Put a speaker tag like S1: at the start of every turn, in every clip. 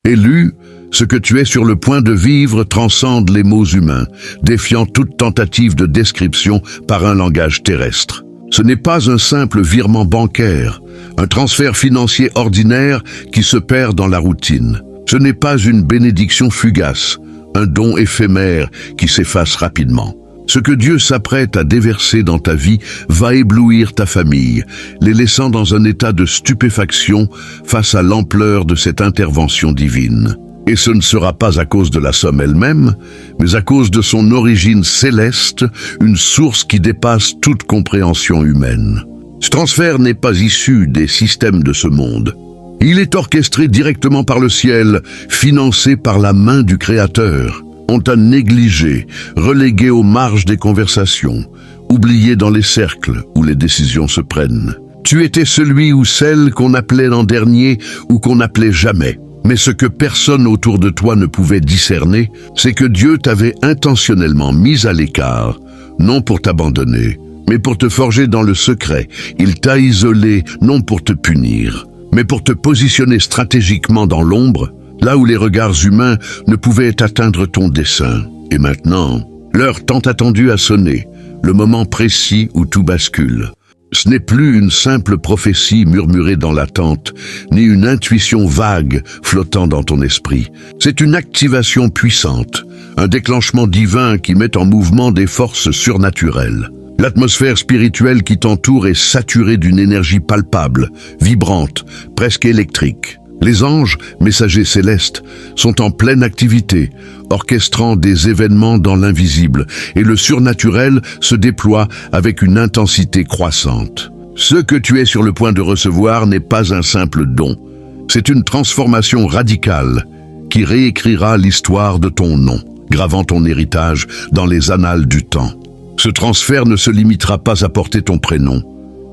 S1: Élu, ce que tu es sur le point de vivre transcende les mots humains, défiant toute tentative de description par un langage terrestre. Ce n'est pas un simple virement bancaire, un transfert financier ordinaire qui se perd dans la routine. Ce n'est pas une bénédiction fugace, un don éphémère qui s'efface rapidement. Ce que Dieu s'apprête à déverser dans ta vie va éblouir ta famille, les laissant dans un état de stupéfaction face à l'ampleur de cette intervention divine. Et ce ne sera pas à cause de la somme elle-même, mais à cause de son origine céleste, une source qui dépasse toute compréhension humaine. Ce transfert n'est pas issu des systèmes de ce monde. Il est orchestré directement par le ciel, financé par la main du Créateur. On t'a négligé, relégué aux marges des conversations, oublié dans les cercles où les décisions se prennent. Tu étais celui ou celle qu'on appelait l'an dernier ou qu'on n'appelait jamais. Mais ce que personne autour de toi ne pouvait discerner, c'est que Dieu t'avait intentionnellement mis à l'écart, non pour t'abandonner, mais pour te forger dans le secret. Il t'a isolé, non pour te punir, mais pour te positionner stratégiquement dans l'ombre, là où les regards humains ne pouvaient atteindre ton dessein. Et maintenant, l'heure tant attendue a sonné, le moment précis où tout bascule. Ce n'est plus une simple prophétie murmurée dans l'attente, ni une intuition vague flottant dans ton esprit. C'est une activation puissante, un déclenchement divin qui met en mouvement des forces surnaturelles. L'atmosphère spirituelle qui t'entoure est saturée d'une énergie palpable, vibrante, presque électrique. Les anges, messagers célestes, sont en pleine activité, orchestrant des événements dans l'invisible, et le surnaturel se déploie avec une intensité croissante. Ce que tu es sur le point de recevoir n'est pas un simple don. C'est une transformation radicale qui réécrira l'histoire de ton nom, gravant ton héritage dans les annales du temps. Ce transfert ne se limitera pas à porter ton prénom.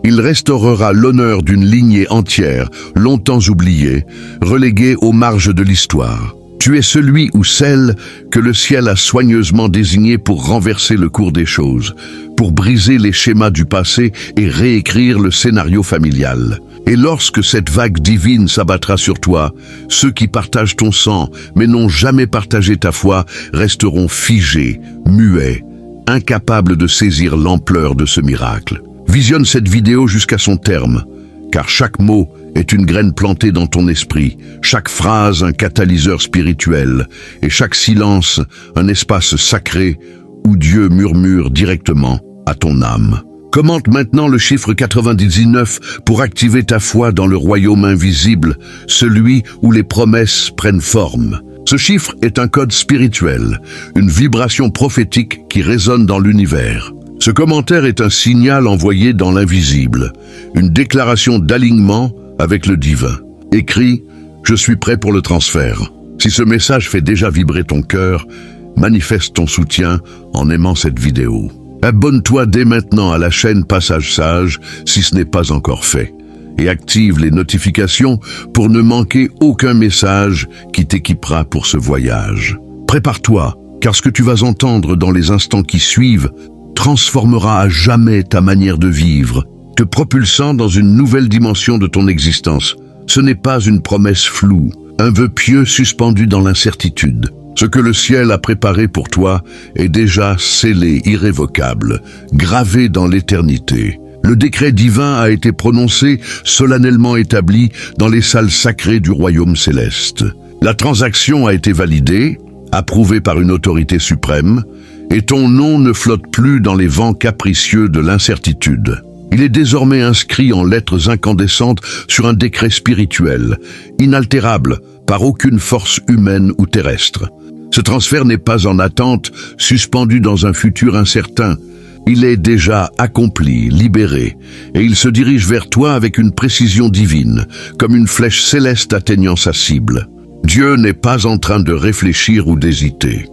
S1: Il restaurera l'honneur d'une lignée entière, longtemps oubliée, reléguée aux marges de l'histoire. Tu es celui ou celle que le ciel a soigneusement désigné pour renverser le cours des choses, pour briser les schémas du passé et réécrire le scénario familial. Et lorsque cette vague divine s'abattra sur toi, ceux qui partagent ton sang, mais n'ont jamais partagé ta foi, resteront figés, muets, incapables de saisir l'ampleur de ce miracle. Visionne cette vidéo jusqu'à son terme, car chaque mot est une graine plantée dans ton esprit, chaque phrase un catalyseur spirituel, et chaque silence un espace sacré où Dieu murmure directement à ton âme. Commente maintenant le chiffre 99 pour activer ta foi dans le royaume invisible, celui où les promesses prennent forme. Ce chiffre est un code spirituel, une vibration prophétique qui résonne dans l'univers. Ce commentaire est un signal envoyé dans l'invisible, une déclaration d'alignement avec le divin. Écris « Je suis prêt pour le transfert ». Si ce message fait déjà vibrer ton cœur, manifeste ton soutien en aimant cette vidéo. Abonne-toi dès maintenant à la chaîne Passage Sage si ce n'est pas encore fait, et active les notifications pour ne manquer aucun message qui t'équipera pour ce voyage. Prépare-toi, car ce que tu vas entendre dans les instants qui suivent transformera à jamais ta manière de vivre, te propulsant dans une nouvelle dimension de ton existence. Ce n'est pas une promesse floue, un vœu pieux suspendu dans l'incertitude. Ce que le ciel a préparé pour toi est déjà scellé, irrévocable, gravé dans l'éternité. Le décret divin a été prononcé, solennellement établi dans les salles sacrées du royaume céleste. La transaction a été validée, approuvée par une autorité suprême, et ton nom ne flotte plus dans les vents capricieux de l'incertitude. Il est désormais inscrit en lettres incandescentes sur un décret spirituel, inaltérable par aucune force humaine ou terrestre. Ce transfert n'est pas en attente, suspendu dans un futur incertain. Il est déjà accompli, libéré, et il se dirige vers toi avec une précision divine, comme une flèche céleste atteignant sa cible. Dieu n'est pas en train de réfléchir ou d'hésiter.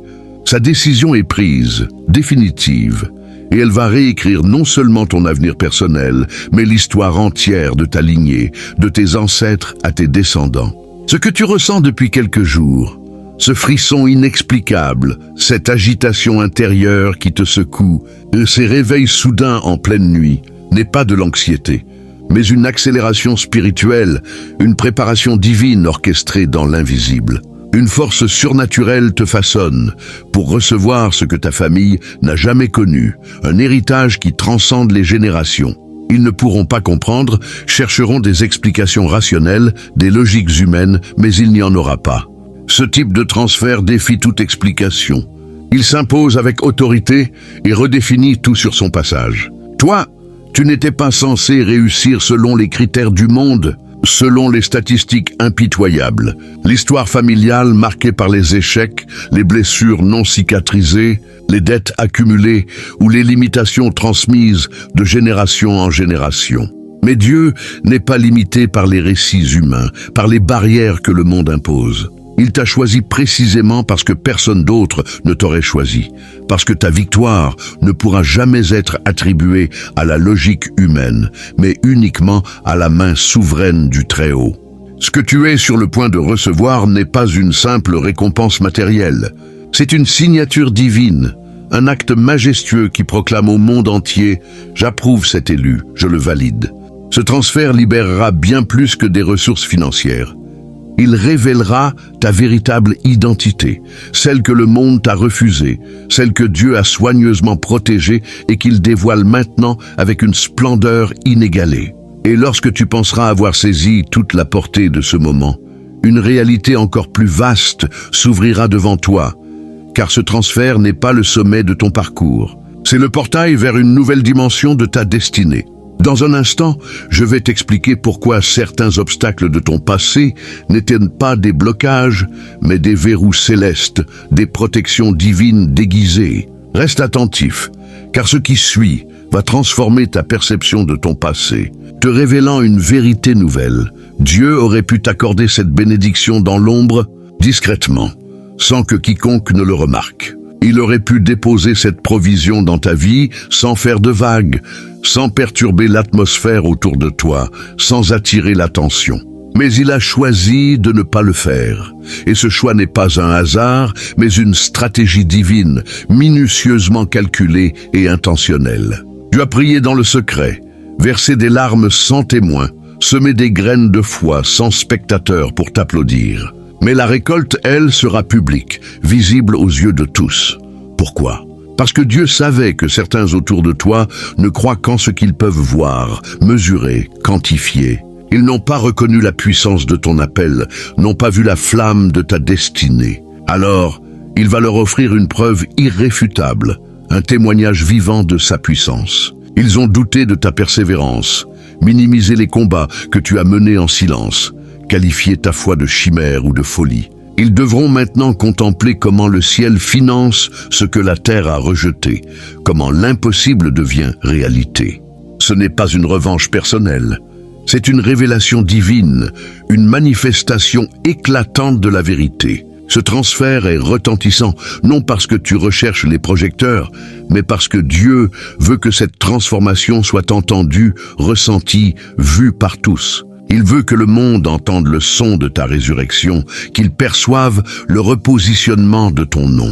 S1: Sa décision est prise, définitive, et elle va réécrire non seulement ton avenir personnel, mais l'histoire entière de ta lignée, de tes ancêtres à tes descendants. Ce que tu ressens depuis quelques jours, ce frisson inexplicable, cette agitation intérieure qui te secoue, ces réveils soudains en pleine nuit, n'est pas de l'anxiété, mais une accélération spirituelle, une préparation divine orchestrée dans l'invisible. Une force surnaturelle te façonne pour recevoir ce que ta famille n'a jamais connu, un héritage qui transcende les générations. Ils ne pourront pas comprendre, chercheront des explications rationnelles, des logiques humaines, mais il n'y en aura pas. Ce type de transfert défie toute explication. Il s'impose avec autorité et redéfinit tout sur son passage. Toi, tu n'étais pas censé réussir selon les critères du monde, selon les statistiques impitoyables. L'histoire familiale marquée par les échecs, les blessures non cicatrisées, les dettes accumulées ou les limitations transmises de génération en génération. Mais Dieu n'est pas limité par les récits humains, par les barrières que le monde impose. Il t'a choisi précisément parce que personne d'autre ne t'aurait choisi, parce que ta victoire ne pourra jamais être attribuée à la logique humaine, mais uniquement à la main souveraine du Très-Haut. Ce que tu es sur le point de recevoir n'est pas une simple récompense matérielle. C'est une signature divine, un acte majestueux qui proclame au monde entier « J'approuve cet élu, je le valide ». Ce transfert libérera bien plus que des ressources financières. Il révélera ta véritable identité, celle que le monde t'a refusée, celle que Dieu a soigneusement protégée et qu'il dévoile maintenant avec une splendeur inégalée. Et lorsque tu penseras avoir saisi toute la portée de ce moment, une réalité encore plus vaste s'ouvrira devant toi, car ce transfert n'est pas le sommet de ton parcours. C'est le portail vers une nouvelle dimension de ta destinée. Dans un instant, je vais t'expliquer pourquoi certains obstacles de ton passé n'étaient pas des blocages, mais des verrous célestes, des protections divines déguisées. Reste attentif, car ce qui suit va transformer ta perception de ton passé, te révélant une vérité nouvelle. Dieu aurait pu t'accorder cette bénédiction dans l'ombre, discrètement, sans que quiconque ne le remarque. Il aurait pu déposer cette provision dans ta vie sans faire de vagues, sans perturber l'atmosphère autour de toi, sans attirer l'attention. Mais il a choisi de ne pas le faire. Et ce choix n'est pas un hasard, mais une stratégie divine, minutieusement calculée et intentionnelle. Tu as prié dans le secret, versé des larmes sans témoin, semé des graines de foi sans spectateur pour t'applaudir. Mais la récolte, elle, sera publique, visible aux yeux de tous. Pourquoi ? Parce que Dieu savait que certains autour de toi ne croient qu'en ce qu'ils peuvent voir, mesurer, quantifier. Ils n'ont pas reconnu la puissance de ton appel, n'ont pas vu la flamme de ta destinée. Alors, il va leur offrir une preuve irréfutable, un témoignage vivant de sa puissance. Ils ont douté de ta persévérance, minimisé les combats que tu as menés en silence, qualifier ta foi de chimère ou de folie. Ils devront maintenant contempler comment le ciel finance ce que la terre a rejeté, comment l'impossible devient réalité. Ce n'est pas une revanche personnelle, c'est une révélation divine, une manifestation éclatante de la vérité. Ce transfert est retentissant, non parce que tu recherches les projecteurs, mais parce que Dieu veut que cette transformation soit entendue, ressentie, vue par tous. Il veut que le monde entende le son de ta résurrection, qu'il perçoive le repositionnement de ton nom.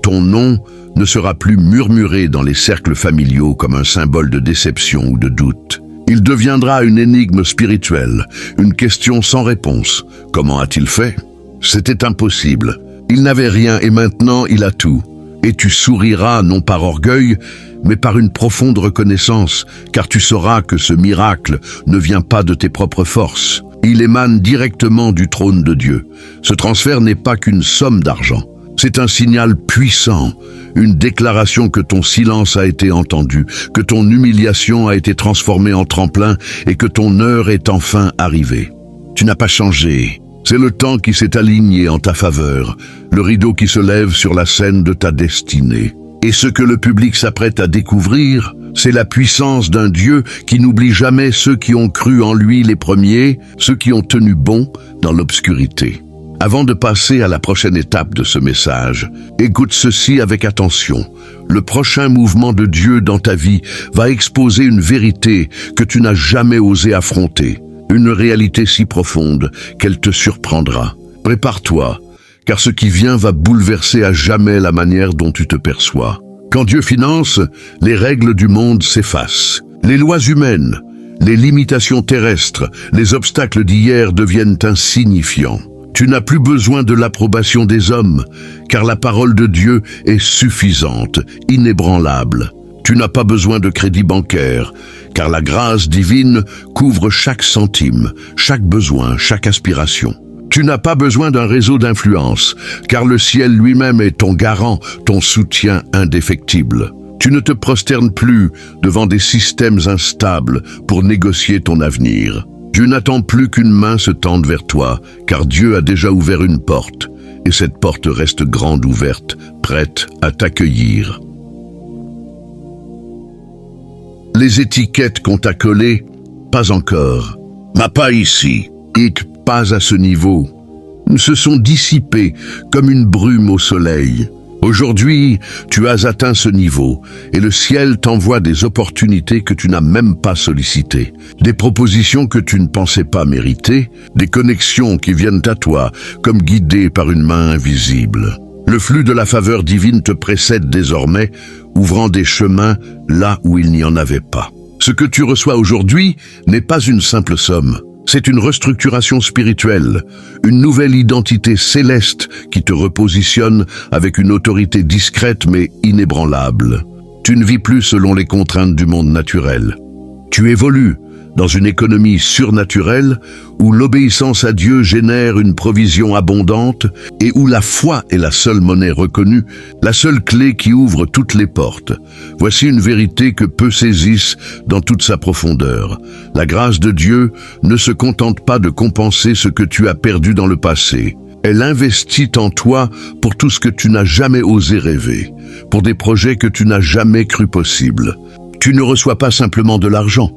S1: Ton nom ne sera plus murmuré dans les cercles familiaux comme un symbole de déception ou de doute. Il deviendra une énigme spirituelle, une question sans réponse. Comment a-t-il fait ? C'était impossible. Il n'avait rien et maintenant il a tout. Et tu souriras non par orgueil, mais par une profonde reconnaissance, car tu sauras que ce miracle ne vient pas de tes propres forces. Il émane directement du trône de Dieu. Ce transfert n'est pas qu'une somme d'argent. C'est un signal puissant, une déclaration que ton silence a été entendu, que ton humiliation a été transformée en tremplin et que ton heure est enfin arrivée. Tu n'as pas changé. C'est le temps qui s'est aligné en ta faveur, le rideau qui se lève sur la scène de ta destinée. Et ce que le public s'apprête à découvrir, c'est la puissance d'un Dieu qui n'oublie jamais ceux qui ont cru en lui les premiers, ceux qui ont tenu bon dans l'obscurité. Avant de passer à la prochaine étape de ce message, écoute ceci avec attention. Le prochain mouvement de Dieu dans ta vie va exposer une vérité que tu n'as jamais osé affronter, une réalité si profonde qu'elle te surprendra. Prépare-toi, car ce qui vient va bouleverser à jamais la manière dont tu te perçois. Quand Dieu finance, les règles du monde s'effacent. Les lois humaines, Les limitations terrestres, les obstacles d'hier deviennent insignifiants. Tu n'as plus besoin de l'approbation des hommes, car la parole de Dieu est suffisante, inébranlable. Tu n'as pas besoin de crédit bancaire, car la grâce divine couvre chaque centime, chaque besoin, chaque aspiration. Tu n'as pas besoin d'un réseau d'influence, car le ciel lui-même est ton garant, ton soutien indéfectible. Tu ne te prosternes plus devant des systèmes instables pour négocier ton avenir. Tu n'attends plus qu'une main se tende vers toi, car Dieu a déjà ouvert une porte, et cette porte reste grande ouverte, prête à t'accueillir. Les étiquettes qu'on t'a collées, pas encore. Mais pas ici, et pas à ce niveau. Se sont dissipées comme une brume au soleil. Aujourd'hui, tu as atteint ce niveau et le ciel t'envoie des opportunités que tu n'as même pas sollicitées, des propositions que tu ne pensais pas mériter, des connexions qui viennent à toi comme guidées par une main invisible. Le flux de la faveur divine te précède désormais, ouvrant des chemins là où il n'y en avait pas. Ce que tu reçois aujourd'hui n'est pas une simple somme. C'est une restructuration spirituelle, une nouvelle identité céleste qui te repositionne avec une autorité discrète mais inébranlable. Tu ne vis plus selon les contraintes du monde naturel. Tu évolues dans une économie surnaturelle où l'obéissance à Dieu génère une provision abondante et où la foi est la seule monnaie reconnue, la seule clé qui ouvre toutes les portes. Voici une vérité que peu saisissent dans toute sa profondeur. La grâce de Dieu ne se contente pas de compenser ce que tu as perdu dans le passé. Elle investit en toi pour tout ce que tu n'as jamais osé rêver, pour des projets que tu n'as jamais cru possibles. Tu ne reçois pas simplement de l'argent.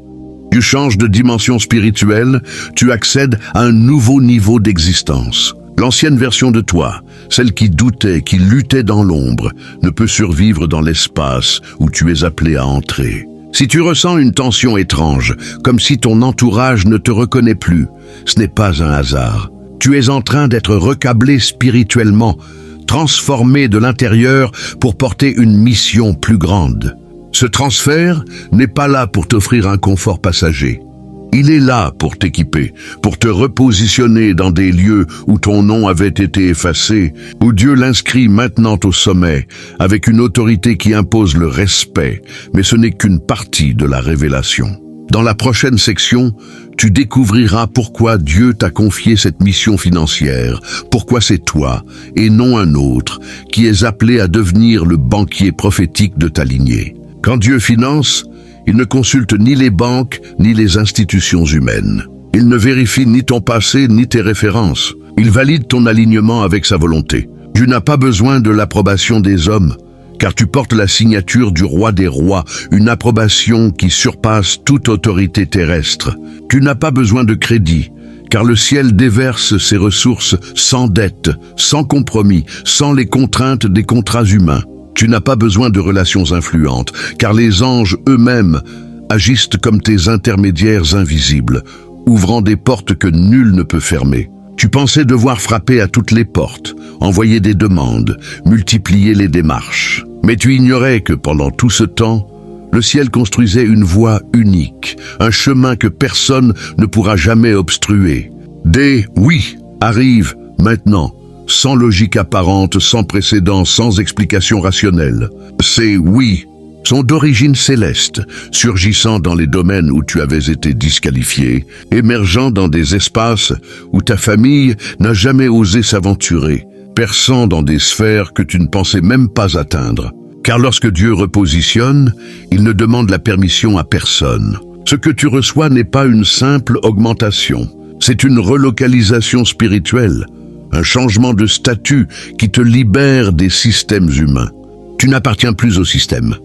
S1: Tu changes de dimension spirituelle, tu accèdes à un nouveau niveau d'existence. L'ancienne version de toi, celle qui doutait, qui luttait dans l'ombre, ne peut survivre dans l'espace où tu es appelé à entrer. Si tu ressens une tension étrange, comme si ton entourage ne te reconnaît plus, ce n'est pas un hasard. Tu es en train d'être recablé spirituellement, transformé de l'intérieur pour porter une mission plus grande. Ce transfert n'est pas là pour t'offrir un confort passager. Il est là pour t'équiper, pour te repositionner dans des lieux où ton nom avait été effacé, où Dieu l'inscrit maintenant au sommet, avec une autorité qui impose le respect, mais ce n'est qu'une partie de la révélation. Dans la prochaine section, tu découvriras pourquoi Dieu t'a confié cette mission financière, pourquoi c'est toi, et non un autre, qui es appelé à devenir le banquier prophétique de ta lignée. Quand Dieu finance, il ne consulte ni les banques ni les institutions humaines. Il ne vérifie ni ton passé ni tes références. Il valide ton alignement avec sa volonté. Tu n'as pas besoin de l'approbation des hommes, car tu portes la signature du roi des rois, une approbation qui surpasse toute autorité terrestre. Tu n'as pas besoin de crédit, car le ciel déverse ses ressources sans dette, sans compromis, sans les contraintes des contrats humains. Tu n'as pas besoin de relations influentes, car les anges eux-mêmes agissent comme tes intermédiaires invisibles, ouvrant des portes que nul ne peut fermer. Tu pensais devoir frapper à toutes les portes, envoyer des demandes, multiplier les démarches. Mais tu ignorais que pendant tout ce temps, le ciel construisait une voie unique, un chemin que personne ne pourra jamais obstruer. Des « oui » arrivent maintenant, sans logique apparente, sans précédent, sans explication rationnelle. Ces « oui » sont d'origine céleste, surgissant dans les domaines où tu avais été disqualifié, émergeant dans des espaces où ta famille n'a jamais osé s'aventurer, perçant dans des sphères que tu ne pensais même pas atteindre. Car lorsque Dieu repositionne, il ne demande la permission à personne. Ce que tu reçois n'est pas une simple augmentation, c'est une relocalisation spirituelle, un changement de statut qui te libère des systèmes humains. Tu n'appartiens plus au système.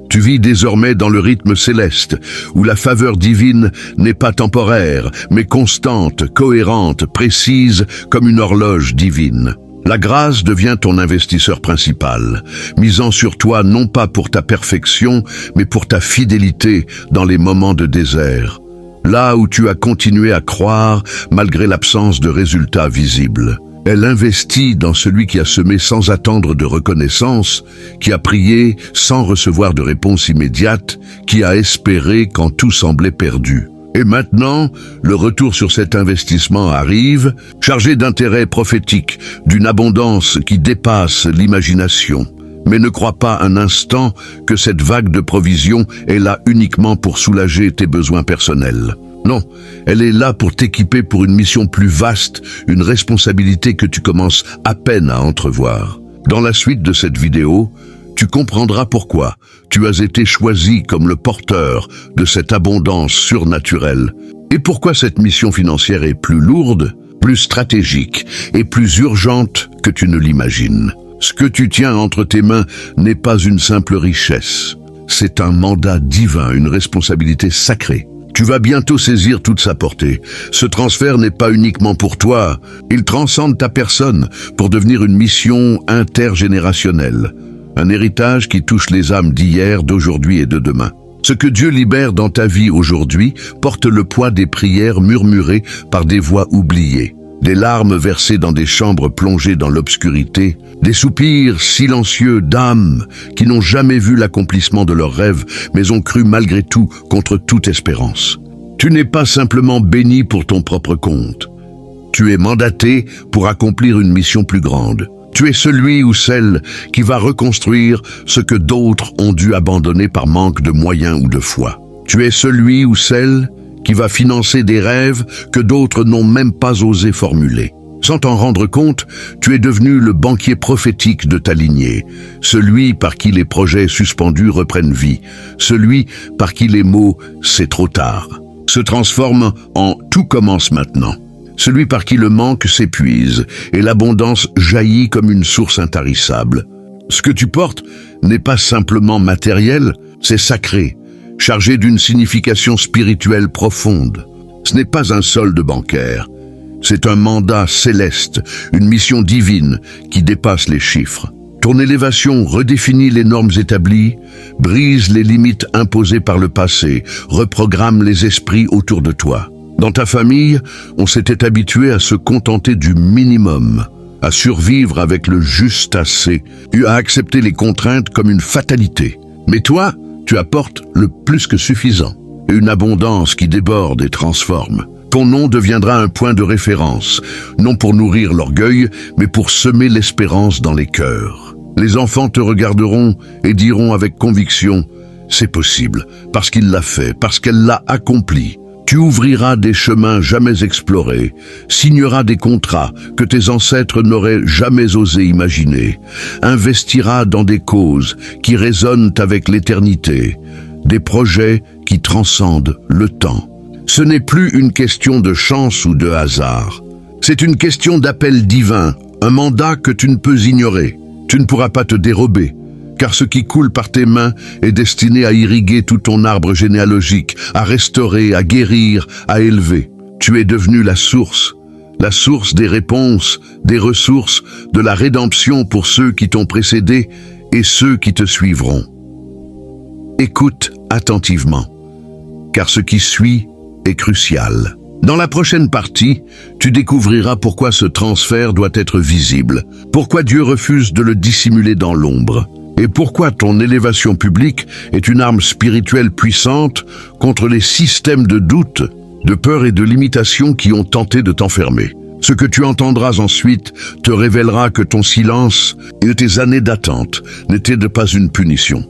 S1: Tu vis désormais dans le rythme céleste, où la faveur divine n'est pas temporaire, mais constante, cohérente, précise comme une horloge divine. La grâce devient ton investisseur principal, misant sur toi non pas pour ta perfection, mais pour ta fidélité dans les moments de désert. Là où tu as continué à croire malgré l'absence de résultats visibles. Elle investit dans celui qui a semé sans attendre de reconnaissance, qui a prié sans recevoir de réponse immédiate, qui a espéré quand tout semblait perdu. Et maintenant, le retour sur cet investissement arrive, chargé d'intérêts prophétiques, d'une abondance qui dépasse l'imagination. Mais ne crois pas un instant que cette vague de provision est là uniquement pour soulager tes besoins personnels. Non, elle est là pour t'équiper pour une mission plus vaste, une responsabilité que tu commences à peine à entrevoir. Dans la suite de cette vidéo, tu comprendras pourquoi tu as été choisi comme le porteur de cette abondance surnaturelle et pourquoi cette mission financière est plus lourde, plus stratégique et plus urgente que tu ne l'imagines. Ce que tu tiens entre tes mains n'est pas une simple richesse. C'est un mandat divin, une responsabilité sacrée. Tu vas bientôt saisir toute sa portée. Ce transfert n'est pas uniquement pour toi, il transcende ta personne pour devenir une mission intergénérationnelle. Un héritage qui touche les âmes d'hier, d'aujourd'hui et de demain. Ce que Dieu libère dans ta vie aujourd'hui porte le poids des prières murmurées par des voix oubliées, des larmes versées dans des chambres plongées dans l'obscurité, des soupirs silencieux d'âmes qui n'ont jamais vu l'accomplissement de leurs rêves, mais ont cru malgré tout contre toute espérance. Tu n'es pas simplement béni pour ton propre compte. Tu es mandaté pour accomplir une mission plus grande. Tu es celui ou celle qui va reconstruire ce que d'autres ont dû abandonner par manque de moyens ou de foi. Tu es celui ou celle qui va financer des rêves que d'autres n'ont même pas osé formuler. Sans t'en rendre compte, tu es devenu le banquier prophétique de ta lignée, celui par qui les projets suspendus reprennent vie, celui par qui les mots « c'est trop tard » se transforment en « tout commence maintenant ». Celui par qui le manque s'épuise et l'abondance jaillit comme une source intarissable. Ce que tu portes n'est pas simplement matériel, c'est sacré, chargé d'une signification spirituelle profonde. Ce n'est pas un solde bancaire, c'est un mandat céleste, une mission divine qui dépasse les chiffres. Ton élévation redéfinit les normes établies, brise les limites imposées par le passé, reprogramme les esprits autour de toi. Dans ta famille, on s'était habitué à se contenter du minimum, à survivre avec le juste assez, à accepter les contraintes comme une fatalité. Mais toi, tu apportes le plus que suffisant, une abondance qui déborde et transforme. Ton nom deviendra un point de référence, non pour nourrir l'orgueil, mais pour semer l'espérance dans les cœurs. Les enfants te regarderont et diront avec conviction « c'est possible, parce qu'il l'a fait, parce qu'elle l'a accompli ». Tu ouvriras des chemins jamais explorés, signeras des contrats que tes ancêtres n'auraient jamais osé imaginer, investiras dans des causes qui résonnent avec l'éternité, des projets qui transcendent le temps. Ce n'est plus une question de chance ou de hasard. C'est une question d'appel divin, un mandat que tu ne peux ignorer. Tu ne pourras pas te dérober, car ce qui coule par tes mains est destiné à irriguer tout ton arbre généalogique, à restaurer, à guérir, à élever. Tu es devenu la source des réponses, des ressources, de la rédemption pour ceux qui t'ont précédé et ceux qui te suivront. Écoute attentivement, car ce qui suit est crucial. Dans la prochaine partie, tu découvriras pourquoi ce transfert doit être visible, pourquoi Dieu refuse de le dissimuler dans l'ombre, et pourquoi ton élévation publique est une arme spirituelle puissante contre les systèmes de doute, de peur et de limitation qui ont tenté de t'enfermer. Ce que tu entendras ensuite te révélera que ton silence et tes années d'attente n'étaient pas une punition,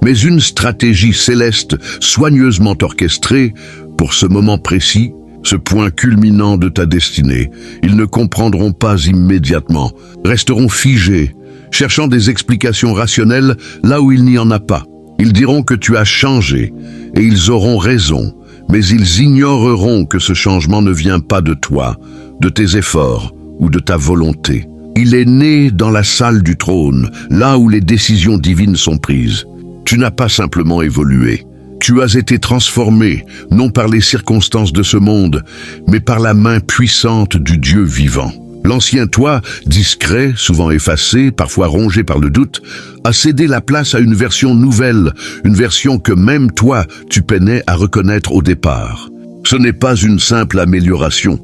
S1: mais une stratégie céleste soigneusement orchestrée pour ce moment précis, ce point culminant de ta destinée. Ils ne comprendront pas immédiatement, resteront figés, cherchant des explications rationnelles là où il n'y en a pas. Ils diront que tu as changé, et ils auront raison, mais ils ignoreront que ce changement ne vient pas de toi, de tes efforts ou de ta volonté. Il est né dans la salle du trône, là où les décisions divines sont prises. Tu n'as pas simplement évolué. Tu as été transformé, non par les circonstances de ce monde, mais par la main puissante du Dieu vivant. L'ancien toi, discret, souvent effacé, parfois rongé par le doute, a cédé la place à une version nouvelle, une version que même toi, tu peinais à reconnaître au départ. Ce n'est pas une simple amélioration.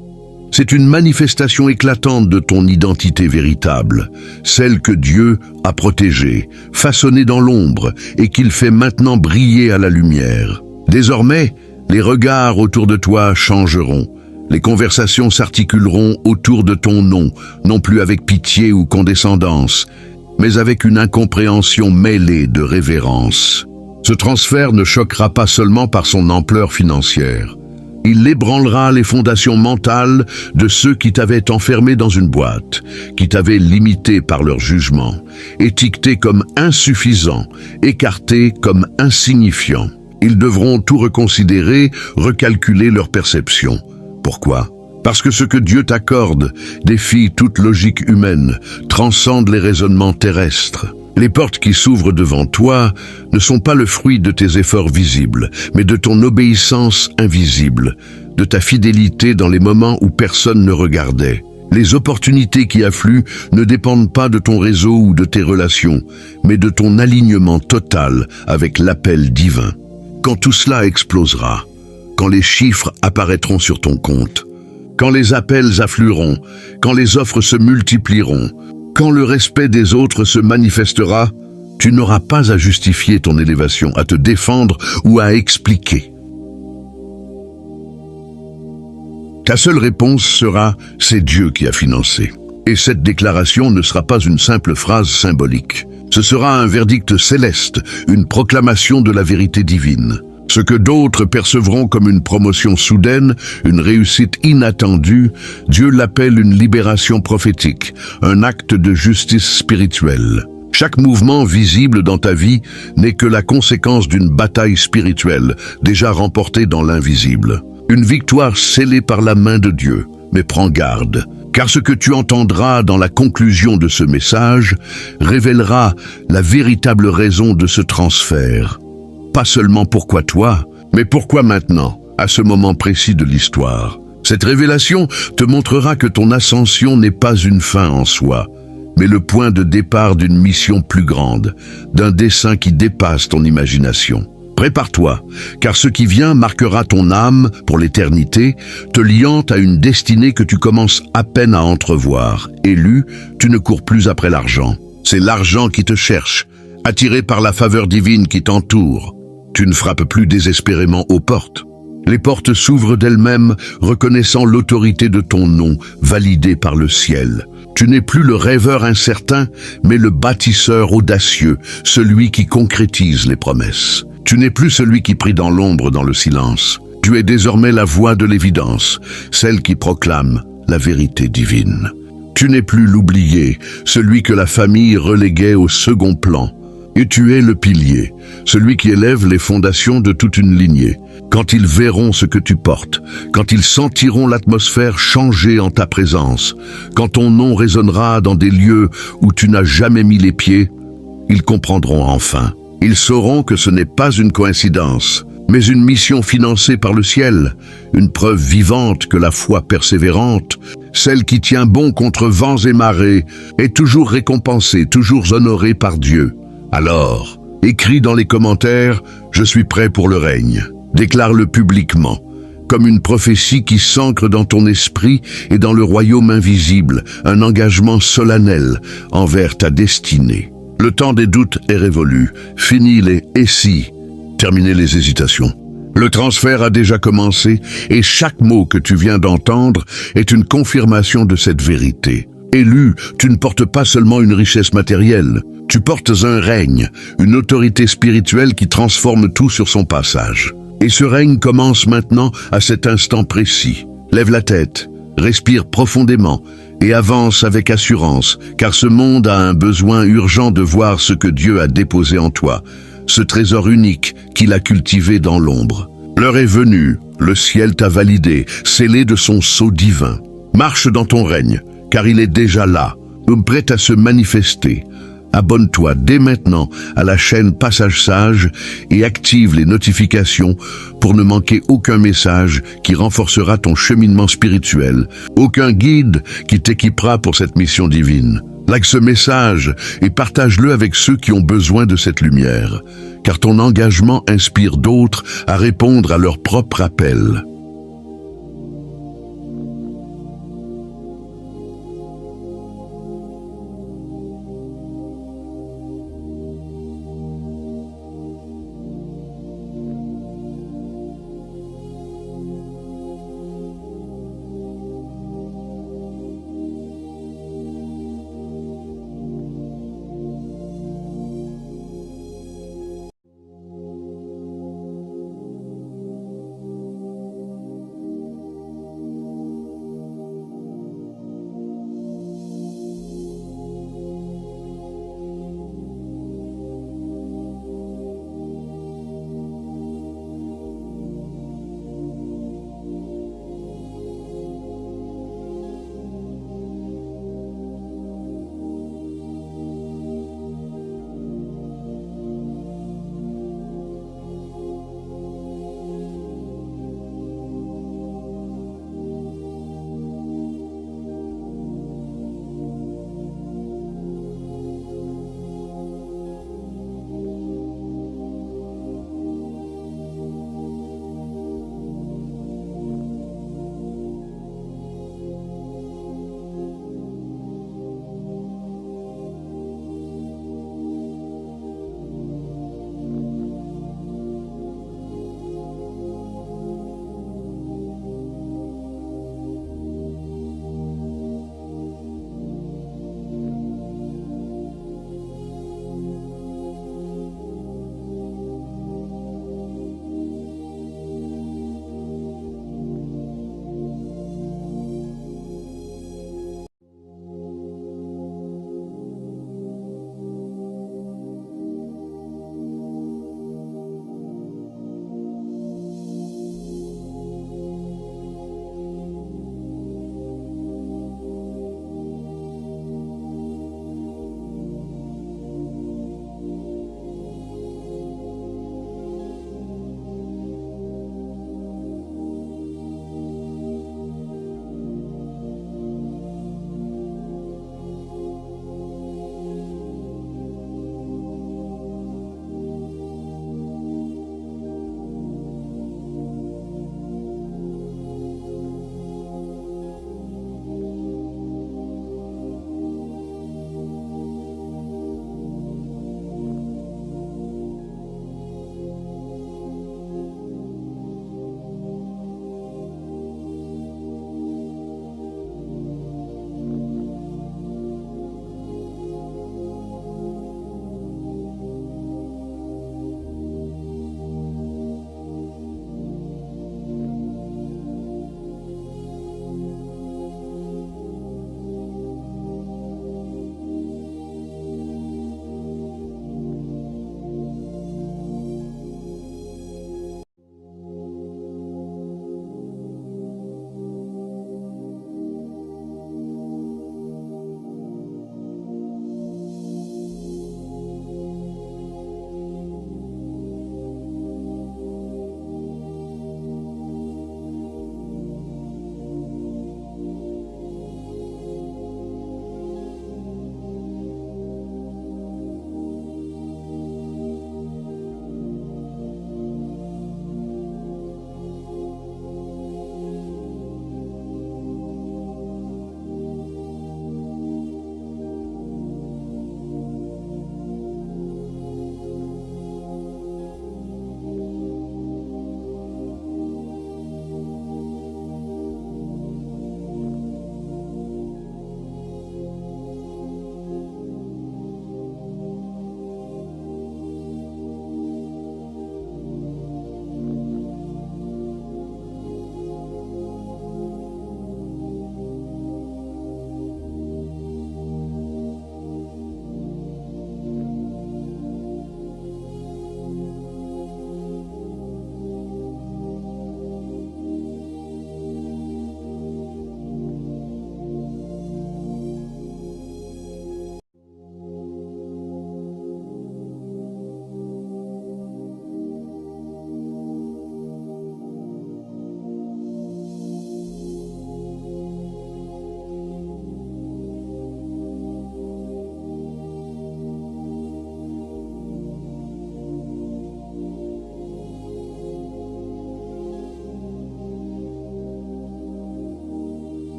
S1: C'est une manifestation éclatante de ton identité véritable, celle que Dieu a protégée, façonnée dans l'ombre et qu'il fait maintenant briller à la lumière. Désormais, Les regards autour de toi changeront. Les conversations s'articuleront autour de ton nom, non plus avec pitié ou condescendance, mais avec une incompréhension mêlée de révérence. Ce transfert ne choquera pas seulement par son ampleur financière. Il ébranlera les fondations mentales de ceux qui t'avaient enfermé dans une boîte, qui t'avaient limité par leur jugement, étiqueté comme insuffisant, écarté comme insignifiant. Ils devront tout reconsidérer, recalculer leur perception. Pourquoi ? Parce que ce que Dieu t'accorde défie toute logique humaine, transcende les raisonnements terrestres. Les portes qui s'ouvrent devant toi ne sont pas le fruit de tes efforts visibles, mais de ton obéissance invisible, de ta fidélité dans les moments où personne ne regardait. Les opportunités qui affluent ne dépendent pas de ton réseau ou de tes relations, mais de ton alignement total avec l'appel divin. Quand tout cela explosera, quand les chiffres apparaîtront sur ton compte, quand les appels afflueront, quand les offres se multiplieront, quand le respect des autres se manifestera, tu n'auras pas à justifier ton élévation, à te défendre ou à expliquer. Ta seule réponse sera « c'est Dieu qui a financé ». Et cette déclaration ne sera pas une simple phrase symbolique. Ce sera un verdict céleste, une proclamation de la vérité divine. Ce que d'autres percevront comme une promotion soudaine, une réussite inattendue, Dieu l'appelle une libération prophétique, un acte de justice spirituelle. Chaque mouvement visible dans ta vie n'est que la conséquence d'une bataille spirituelle, déjà remportée dans l'invisible. Une victoire scellée par la main de Dieu. Mais prends garde, car ce que tu entendras dans la conclusion de ce message révélera la véritable raison de ce transfert. Pas seulement pourquoi toi, mais pourquoi maintenant, à ce moment précis de l'histoire. Cette révélation te montrera que ton ascension n'est pas une fin en soi, mais le point de départ d'une mission plus grande, d'un dessein qui dépasse ton imagination. Prépare-toi, car ce qui vient marquera ton âme pour l'éternité, te liant à une destinée que tu commences à peine à entrevoir. Élu, tu ne cours plus après l'argent. C'est l'argent qui te cherche, attiré par la faveur divine qui t'entoure. Tu ne frappes plus désespérément aux portes. Les portes s'ouvrent d'elles-mêmes, reconnaissant l'autorité de ton nom, validée par le ciel. Tu n'es plus le rêveur incertain, mais le bâtisseur audacieux, celui qui concrétise les promesses. Tu n'es plus celui qui prie dans l'ombre, dans le silence. Tu es désormais la voix de l'évidence, celle qui proclame la vérité divine. Tu n'es plus l'oublié, celui que la famille reléguait au second plan. Et tu es le pilier, celui qui élève les fondations de toute une lignée. Quand ils verront ce que tu portes, quand ils sentiront l'atmosphère changer en ta présence, quand ton nom résonnera dans des lieux où tu n'as jamais mis les pieds, ils comprendront enfin. Ils sauront que ce n'est pas une coïncidence, mais une mission financée par le ciel, une preuve vivante que la foi persévérante, celle qui tient bon contre vents et marées, est toujours récompensée, toujours honorée par Dieu. Alors, écris dans les commentaires « Je suis prêt pour le règne ». Déclare-le publiquement, comme une prophétie qui s'ancre dans ton esprit et dans le royaume invisible, un engagement solennel envers ta destinée. Le temps des doutes est révolu. Fini les « et si », terminez les hésitations. Le transfert a déjà commencé et chaque mot que tu viens d'entendre est une confirmation de cette vérité. Élu, tu ne portes pas seulement une richesse matérielle, tu portes un règne, une autorité spirituelle qui transforme tout sur son passage. Et ce règne commence maintenant à cet instant précis. Lève la tête, respire profondément et avance avec assurance, car ce monde a un besoin urgent de voir ce que Dieu a déposé en toi, ce trésor unique qu'il a cultivé dans l'ombre. L'heure est venue, le ciel t'a validé, scellé de son sceau divin. Marche dans ton règne, car il est déjà là, prêt à se manifester. Abonne-toi dès maintenant à la chaîne Passage Sage et active les notifications pour ne manquer aucun message qui renforcera ton cheminement spirituel, aucun guide qui t'équipera pour cette mission divine. Like ce message et partage-le avec ceux qui ont besoin de cette lumière, car ton engagement inspire d'autres à répondre à leur propre appel.